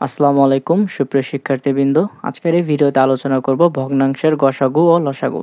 আসসালামু আলাইকুম সুপ্রিয় শিক্ষার্থীবৃন্দ। আজকের এই ভিডিওতে আলোচনা করব ভগ্নাংশের গসাগু ও লসাগু।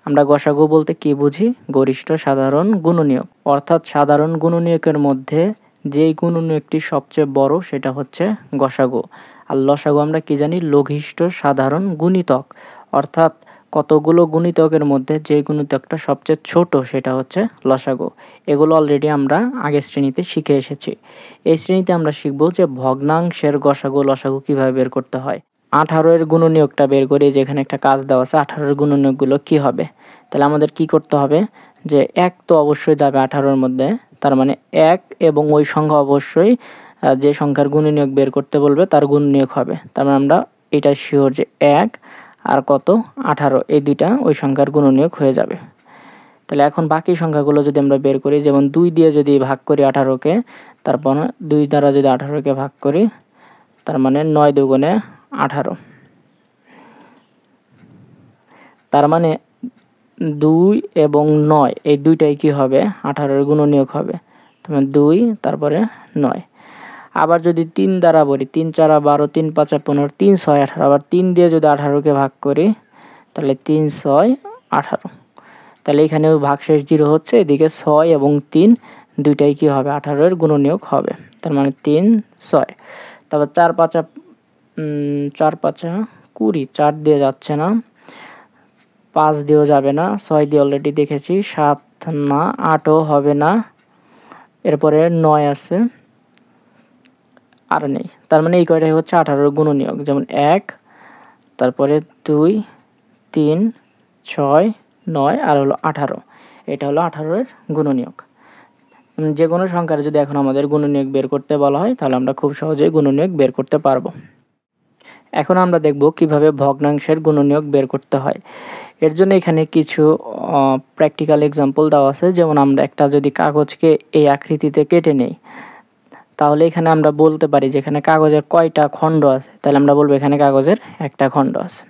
আমরা গসাগু বলতে কি বুঝি? গরিষ্ঠ সাধারণ গুণনীয়ক, অর্থাৎ সাধারণ গুণনীয়কের মধ্যে যেই গুণনীয়কটি সবচেয়ে বড় সেটা হচ্ছে গসাগু। আর লসাগু আমরা কি জানি? লঘিষ্ঠ সাধারণ গুণিতক, অর্থাৎ কতগুলো গুণিতকের মধ্যে যে গুণিতকটা সবচেয়ে ছোট সেটা হচ্ছে লসাগু। এগুলো অলরেডি আমরা আগের শ্রেণীতে শিখে এসেছি। এই শ্রেণীতে আমরা শিখব যে ভগ্নাংশের গসাগু লসাগু কিভাবে বের করতে হয়। 18 এর গুণনীয়কটা বের করি, যেখানে একটা কাজ দেওয়া আছে 18 এর গুণনীয়কগুলো কি হবে। তাহলে আমাদের কি করতে হবে যে 1 তো অবশ্যই যাবে 18 এর মধ্যে, তার মানে 1 এবং ওই সংখ্যা অবশ্যই যে সংখ্যার গুণনীয়ক বের করতে বলবে তার গুণনীয়ক হবে। তার মানে আমরা এটা শিওর যে 1 আর কত 18 এই দুইটা ওই সংখ্যার গুণনীয়ক হয়ে যাবে। তাহলে এখন বাকি সংখ্যাগুলো যদি আমরা বের করি, যেমন 2 দিয়ে যদি ভাগ করি 18কে, তারপর 2 দ্বারা যদি 18কে ভাগ করি, তার মানে 9 দুগুণে 18, তার মানে 2 এবং 9 এই দুইটাই কি হবে? 18 এর গুণনীয়ক হবে। তার মানে 2 তারপরে 9। আবার যদি 3 দ্বারা বলি, 3 4 12, 3 5 15, 3 6 18, আবার 3 দিয়ে যদি 18কে ভাগ করি, তাহলে 3 6 18। তাহলে এখানেও ভাগশেষ 0 হচ্ছে, এদিকে 6 এবং 3 দুইটাই কি হবে? 18 এর গুণনীয়ক হবে। তার মানে 3 6। তারপর 4 5 4 5 20, 4 দিয়ে যাচ্ছে না, 5 দিয়েও যাবে না, 6 দিয়ে অলরেডি দেখেছি, 7 না, 8ও হবে না, এরপরে 9 আছে, আর নেই। তার মানে এই কয়টাই হচ্ছে 18 এর গুণনীয়ক, যেমন 1, তারপরে 2, 3, 6, 9 আর হলো 18। এটা হলো 18 এর গুণনীয়ক। যে কোনো সংখ্যার যদি এখন আমাদের গুণনীয়ক বের করতে বলা হয়, তাহলে আমরা খুব সহজেই গুণনীয়ক বের করতে পারবো। এখন আমরা দেখব কিভাবে ভগ্নাংশের গুণনীয়ক বের করতে হয়। এর জন্য এখানে কিছু প্র্যাকটিক্যাল এক্সাম্পল দেওয়া আছে। যেমন আমরা একটা যদি কাগজকে এই আকৃতিতে কেটে নেই, তাহলে এখানে আমরা বলতে পারি যে এখানে কাগজের কয়টা খণ্ড আছে। তাহলে আমরা বলবো এখানে কাগজের একটা খণ্ড আছে।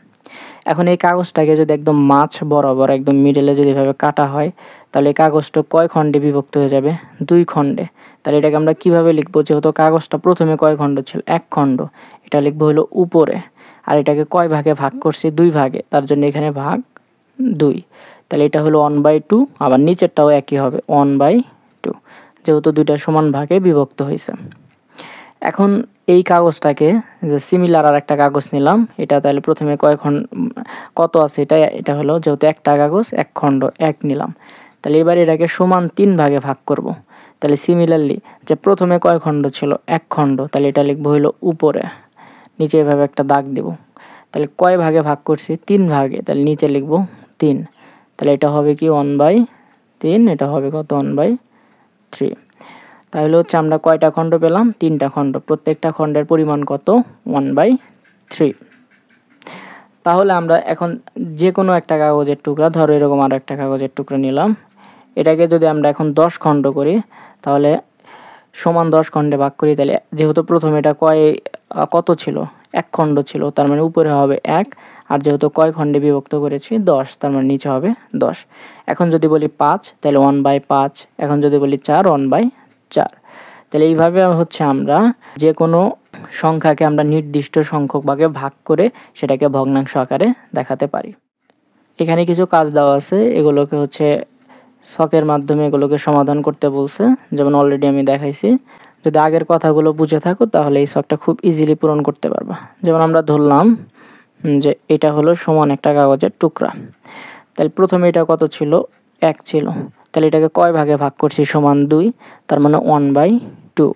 এখন এই কাগজটাকে যদি একদম মাঝ বরাবর একদম মিডলে যদি এভাবে কাটা হয়, তাহলে এই কাগজটা কয় খণ্ডে বিভক্ত হয়ে যাবে? 2 খণ্ডে। তাহলে এটাকে আমরা কিভাবে লিখবো? যেহেতু কাগজটা প্রথমে কয় খণ্ড ছিল? 1 খণ্ড। এটা লিখবো হলো উপরে। আর এটাকে কয় ভাগে ভাগ করছি? 2 ভাগে। তার জন্য এখানে ভাগ 2। তাহলে এটা হলো 1/2, আবার নিচেরটাও একই হবে 1/2, যেহেতু দুইটা সমান ভাগে বিভক্ত হয়েছে। এখন এই কাগজটাকে যে সিমিলার আর একটা কাগজ নিলাম, এটা তাহলে প্রথমে কত আছে এটা হলো, যেহেতু একটা কাগজ 1 খণ্ড 1 নিলাম, তাহলে এবার এটাকে সমান 3 ভাগে ভাগ করব। তাহলে সিমিলারলি যে প্রথমে কয় খণ্ড ছিল? 1 খণ্ড, তাহলে এটা লিখবো হলো উপরে, নিচে এভাবে একটা দাগ দেব। তাহলে কয় ভাগে ভাগ করছি? 3 ভাগে, তাহলে নিচে লিখবো 3। তাহলে এটা হবে কি 1/3, এটা হবে কত? 1/3। তাহলে হচ্ছে আমরা কয়টা খণ্ড পেলাম? 3টা খণ্ড। প্রত্যেকটা খণ্ডের পরিমাণ কত? 1/3। তাহলে আমরা এখন যে কোনো একটা কাগজের টুকরা, ধরো এরকম আরো একটা কাগজের টুকরা নিলাম, এটাকে যদি আমরা এখন 10 খণ্ড করি, তাহলে সমান 10 খণ্ডে ভাগ করি, তাহলে যেহেতু প্রথমে এটা কত ছিল? 1 খণ্ড ছিল, তার মানে উপরে হবে 1, আর যেহেতু কয় খণ্ডে বিভক্ত করেছি? 10, তার মানে নিচে হবে 10। এখন যদি বলি 5, তাহলে 1/5। এখন যদি বলি 4, 1/4। তাহলে এইভাবে হচ্ছে আমরা যে কোনো সংখ্যাকে আমরা নির্দিষ্ট সংখ্যক ভাগে ভাগ করে সেটাকে ভগ্নাংশ আকারে দেখাতে পারি। এখানে কিছু কাজ দেওয়া আছে, এগুলোকে হচ্ছে ছকের মাধ্যমে এগুলোকে সমাধান করতে বলছে, যেমন অলরেডি আমি দেখাইছি। যদি আগের কথাগুলো বুঝে থাকো তাহলে এই ছকটা খুব ইজিলি পূরণ করতে পারবা। যেমন আমরা ধরলাম যে এটা হলো সমান একটা কাগজের টুকরা। তাহলে প্রথমে এটা কত ছিল? 1 ছিল। তাহলে এটাকে কয় ভাগে ভাগ করছি? সমান 2, তার মানে 1/2।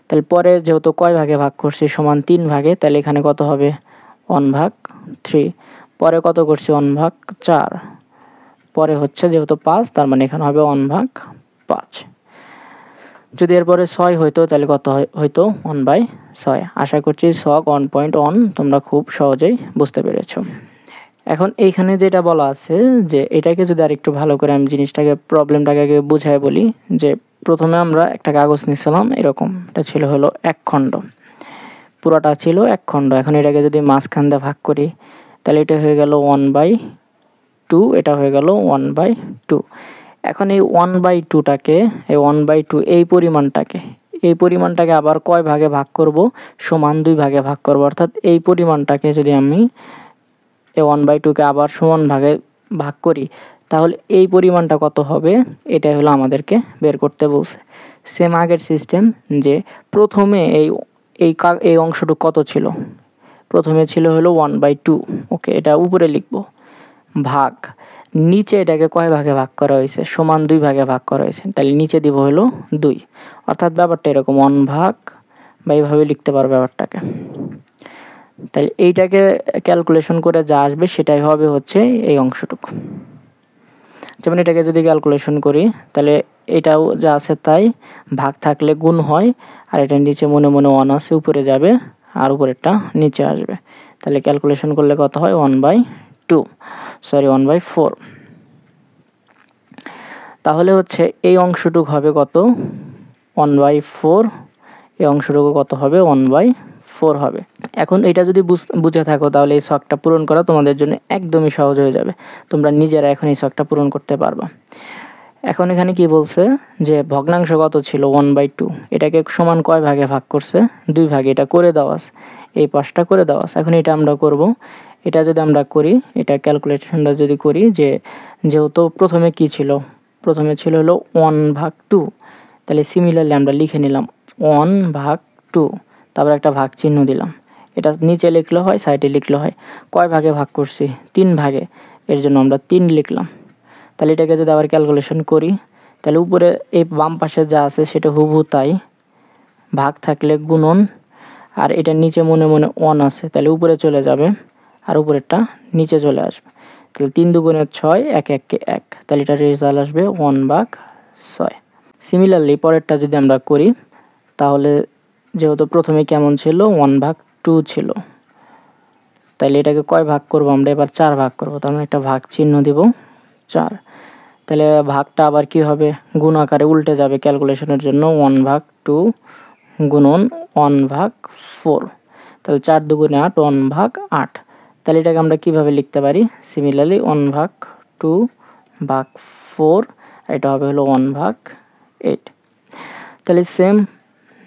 তাহলে পরে যেহেতু কয় ভাগে ভাগ করছি? সমান 3 ভাগে, তাহলে এখানে কত হবে? 1/3। পরে কত করছি? 1/4। পরে হচ্ছে যেহেতু 5, তার মানে এখানে হবে 1/5। যদি এরপরে 6 হইতো তাহলে কত হইতো? 1/6। আশা করছি ছক 1.1 তোমরা খুব সহজেই বুঝতে পেরেছো। এখন এইখানে যেটা বলা আছে যে এটাকে যদি আরেকটু ভালো করে আমি প্রবলেমটাকে আগে বুঝায় বলি, যে প্রথমে আমরা একটা কাগজ নিছিলাম এরকম, এটা ছিল হলো 1 খণ্ড, পুরোটা ছিল 1 খণ্ড। এখন এটাকে যদি মাঝখান দিয়ে ভাগ করি, তাহলে এটা হয়ে গেল 1/2, এটা হয়ে গেল 1/2। এখন এই 1/2টাকে, এই 1/2 এই পরিমাণটাকে এই পরিমাণটাকে আবার কয় ভাগে ভাগ করব, সমান 2 ভাগে ভাগ করব। অর্থাৎ এই পরিমাণটাকে যদি আমি এই 1/2কে আবার সমান ভাগে ভাগ করি, তাহলে এই পরিমাণটা কত হবে, এটাই হলো আমাদেরকে বের করতে বলছে। সেম আগের সিস্টেম, যে প্রথমে এই অংশটুকু কত ছিল, প্রথমে ছিল হলো 1/2, ওকে, এটা উপরে লিখব, ভাগ নিচে এটাকে কয় ভাগে ভাগ করা হয়েছে, সমান 2 ভাগে ভাগ করা হয়েছে, তাহলে নিচে দিব হলো 2। অর্থাৎ ব্যাপারটা এরকম 1 ভাগ, বা এইভাবে লিখতে পারো ব্যাপারটাকে। তাহলে এইটাকে ক্যালকুলেশন করে যা আসবে সেটাই হবে হচ্ছে এই অংশটুকু। যেমন এটাকে যদি ক্যালকুলেশন করি, তাহলে এটাও যা আছে তাই, ভাগ থাকলে গুণ হয়, আর এটার নিচে মনে মনে 1 আছে, উপরে যাবে, আর উপরেরটা নিচে আসবে। তাহলে ক্যালকুলেশন করলে কত হয়, 1/4। তাহলে হচ্ছে এই অংশটুকু হবে কত, 1/4, এই অংশটুকু কত হবে, 1/4 হবে। এখন এটা যদি বুঝে থাকো, তাহলে এই ছকটা পূরণ করা তোমাদের জন্য একদমই সহজ হয়ে যাবে। তোমরা নিজেরা এখন এই ছকটা পূরণ করতে পারবা। এখন এখানে কি বলছে, যে ভগ্নাংশ কত ছিল, 1/2, এটাকে সমান কয় ভাগে ভাগ করছে, 2 ভাগে। এটা করে দেওয়া আছে, এই পাশটা করে দেওয়া আছে। এখন এটা আমরা করব। এটা যদি আমরা করি, এটা ক্যালকুলেশনটা যদি করি, যেহেতু প্রথমে কি ছিল, প্রথমে ছিল হলো 1/2, তাহলে সিমিলারলি আমরা লিখে নিলাম 1/2, তারপর একটা ভাগ চিহ্ন দিলাম। এটা নিচে লিখলে হয়, সাইডে লিখলে হয়। কয় ভাগে ভাগ করছি, 3 ভাগে, এর জন্য আমরা 3 লিখলাম। তাহলে এটাকে যদি আবার ক্যালকুলেশন করি, তাহলে উপরে এই বাম পাশে যা আছে সেটা হুবহু তাই, ভাগ থাকলে গুণন, আর এটার নিচে মনে মনে 1 আছে, তাহলে উপরে চলে যাবে, আর উপরেরটা নিচে চলে আসবে। তাহলে 3 দুগুণে 6, 1 1 1, তাহলে এটার রেজাল্ট আসবে 1/6। সিমিলারলি পরেরটা যদি আমরা করি, তাহলে যেহেতু প্রথমে কেমন ছিল, 1/2 ছিল, তাহলে এটাকে কয় ভাগ করব আমরা, এবার 4 ভাগ করব। তার মানে একটা ভাগ চিহ্ন দিব, 4। তাহলে ভাগটা আবার কি হবে, গুণ আকারে উল্টে যাবে ক্যালকুলেশনের জন্য, 1/2 গুণন 1/4, তাহলে 4 দুগুণে 8, 1/8। তাহলে এটাকে আমরা কিভাবে লিখতে পারি, সিমিলারলি 1/2/4, এটা হবে হলো 1/8। তাহলে সেম,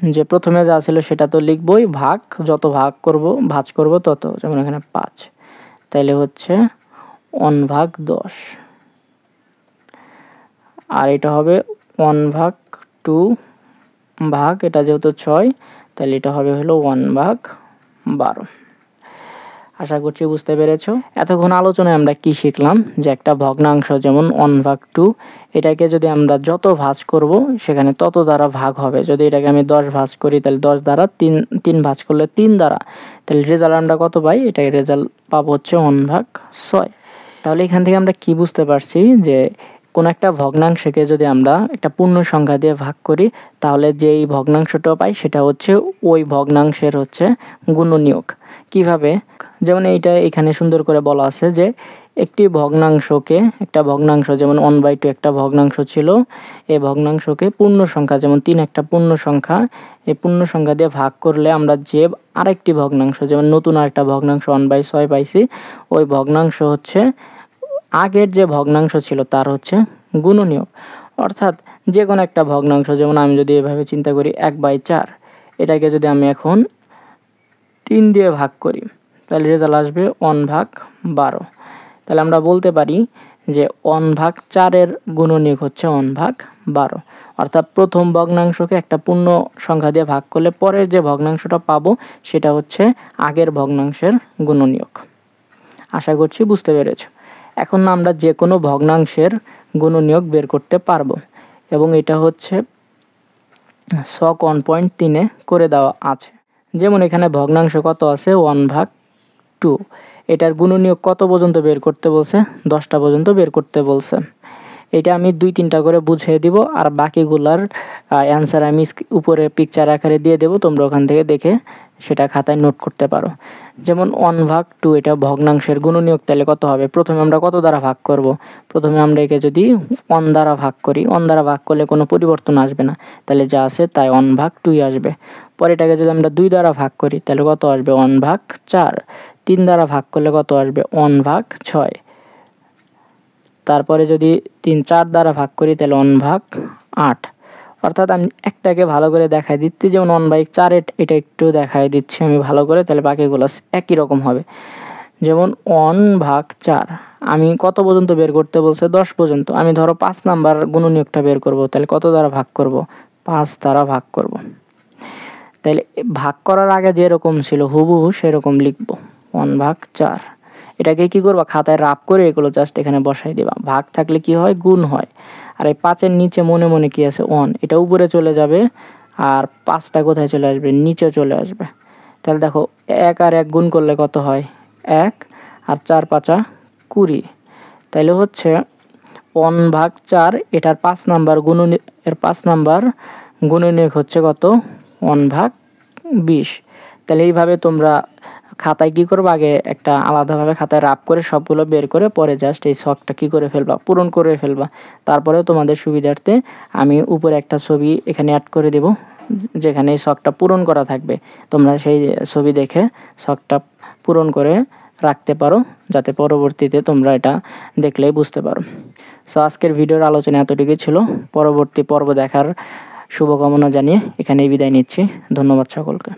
যে প্রথমে যা ছিল সেটা তো লিখবই, ভাগ যত ভাগ করব, ভাঁজ করব তত, যেমন এখানে 5, তাহলে হচ্ছে 1/10, আর এটা হবে 1/2 ভাগ, এটা যেহেতু 6, তাহলে এটা হবে হলো 1/12। আশা করছি বুঝতে পেরেছো। এতক্ষণ আলোচনায় আমরা কি শিখলাম, যে একটা ভগ্নাংশ যেমন 1/2, এটাকে যদি আমরা যত ভাঁজ করব সেখানে তত দ্বারা ভাগ হবে। যদি এটাকে আমি 10 ভাঁজ করি, তাহলে 10 দ্বারা, 3 ভাঁজ করলে 3 দ্বারা, তাহলে রেজাল্ট আমরা কত পাই, এটাই রেজাল্ট পাবো হচ্ছে 1/6। তাহলে এখান থেকে আমরা কি বুঝতে পারছি, যে কোন একটা ভগ্নাংশকে যদি আমরা একটা পূর্ণ সংখ্যা দিয়ে ভাগ করি, তাহলে যেই ভগ্নাংশটা পাই সেটা হচ্ছে ওই ভগ্নাংশের হচ্ছে গুণনীয়ক। কিভাবে, যেমন এইটা এখানে সুন্দর করে বলা আছে, যে একটি ভগ্নাংশকে, একটা ভগ্নাংশ যেমন 1/2 একটা ভগ্নাংশ ছিল, এই ভগ্নাংশকে পূর্ণ সংখ্যা, যেমন 3 একটা পূর্ণ সংখ্যা, এই পূর্ণ সংখ্যা দিয়ে ভাগ করলে আমরা যে আরেকটি ভগ্নাংশ, যেমন নতুন আরেকটা ভগ্নাংশ 1/6 পাইছি, ওই ভগ্নাংশ হচ্ছে আগের যে ভগ্নাংশ ছিল তার হচ্ছে গুণনীয়ক। অর্থাৎ যে কোনো একটা ভগ্নাংশ, যেমন আমি যদি এভাবে চিন্তা করি 1/4, এটাকে যদি আমি এখন 3 দিয়ে ভাগ করি, তাহলে রেজাল্ট আসবে 1/12। তাহলে আমরা বলতে পারি যে 1/4 গুণনীয়ক হচ্ছে 1/12। অর্থাৎ প্রথম ভগ্নাংশকে একটা পূর্ণ সংখ্যা দিয়ে ভাগ করলে পরের যে ভগ্নাংশটা পাবো সেটা হচ্ছে আগের ভগ্নাংশের গুণনীয়ক। আশা করছি বুঝতে পেরেছো। এখন আমরা যে কোনো ভগ্নাংশের গুণনীয়ক বের করতে পারবো, এবং এটা হচ্ছে ছক 1.3 করে দেওয়া আছে। যেমন এখানে ভগ্নাংশ কত আছে, 1/2, এটার গুণনীয়ক কত পর্যন্ত বের করতে বলছে, 10টা পর্যন্ত বের করতে বলছে। এটা আমি 2-3টা করে বুঝিয়ে দিব, আর বাকিগুলার অ্যান্সার আমি উপরে পিকচার আকারে দিয়ে দেব, তোমরা ওখান থেকে দেখে সেটা খাতায় নোট করতে পারো। যেমন 1/2, এটা ভগ্নাংশের গুণনীয়ক, তাহলে কত হবে, প্রথমে আমরা কত দ্বারা ভাগ করব, প্রথমে আমরা একে যদি 1 দ্বারা ভাগ করি, 1 দ্বারা ভাগ করলে কোনো পরিবর্তন আসবে না, তাহলে যা আছে তাই 1/2 আসবে। পরে এটাকে যদি আমরা 2 দ্বারা ভাগ করি, তাহলে কত আসবে, 1/4। 3 দ্বারা ভাগ করলে কত আসবে, 1/6। তারপরে যদি 4 দ্বারা ভাগ করি, তাহলে 1/8। অর্থাৎ আমি একটাকে ভালো করে দেখাই দিচ্ছি, যেমন 1/4 এটা একটু দেখাই দিচ্ছি আমি ভালো করে, তাহলে বাকিগুলো একই রকম হবে। যেমন 1/4 আমি কত পর্যন্ত বের করতে বলছে? 10 পর্যন্ত। আমি ধরো 5 নাম্বার গুণনীয়কটা বের করব, তাহলে কত দ্বারা ভাগ করব? 5 দ্বারা ভাগ করব। তাইলে ভাগ করার আগে যেরকম ছিল হুবহু সেরকম লিখব, 1/4। এটাকে কি করবা? খাতায় রাফ করে এগুলো জাস্ট এখানে বসাই দিবা। ভাগ থাকলে কি হয়? গুণ হয়। আর এই 5 এর নিচে মনে মনে কি আছে? 1, এটা উপরে চলে যাবে, আর 5টা কোথায় চলে আসবে? নিচে চলে আসবে। তাহলে দেখো 1 আর 1 গুণ করলে কত হয়? 1, আর 4 5 20। তাইলে হচ্ছে 1/4 এটার 5 নাম্বার এর 5 নাম্বার গুণনীয়ক হচ্ছে কত? 1/20। তাহলে এইভাবে তোমরা খাতায় কি করবা? আগে একটা আলাদাভাবে খাতায় রাফ করে সবগুলো বের করে পরে জাস্ট এই ছকটা কি করে ফেলবা? পূরণ করে ফেলবা। তারপরে তোমাদের সুবিধার্থে আমি উপরে একটা ছবি এখানে অ্যাড করে দেব, যেখানে এই ছকটা পূরণ করা থাকবে। তোমরা সেই ছবি দেখে ছকটা পূরণ করে রাখতে পারো, যাতে পরবর্তীতে তোমরা এটা দেখলেই বুঝতে পারো। সো আজকের ভিডিওর আলোচনা এতটুকুই ছিল। পরবর্তী পর্ব দেখার শুভকামনা জানিয়ে এখানেই বিদায় নিচ্ছি। ধন্যবাদ সকলকে।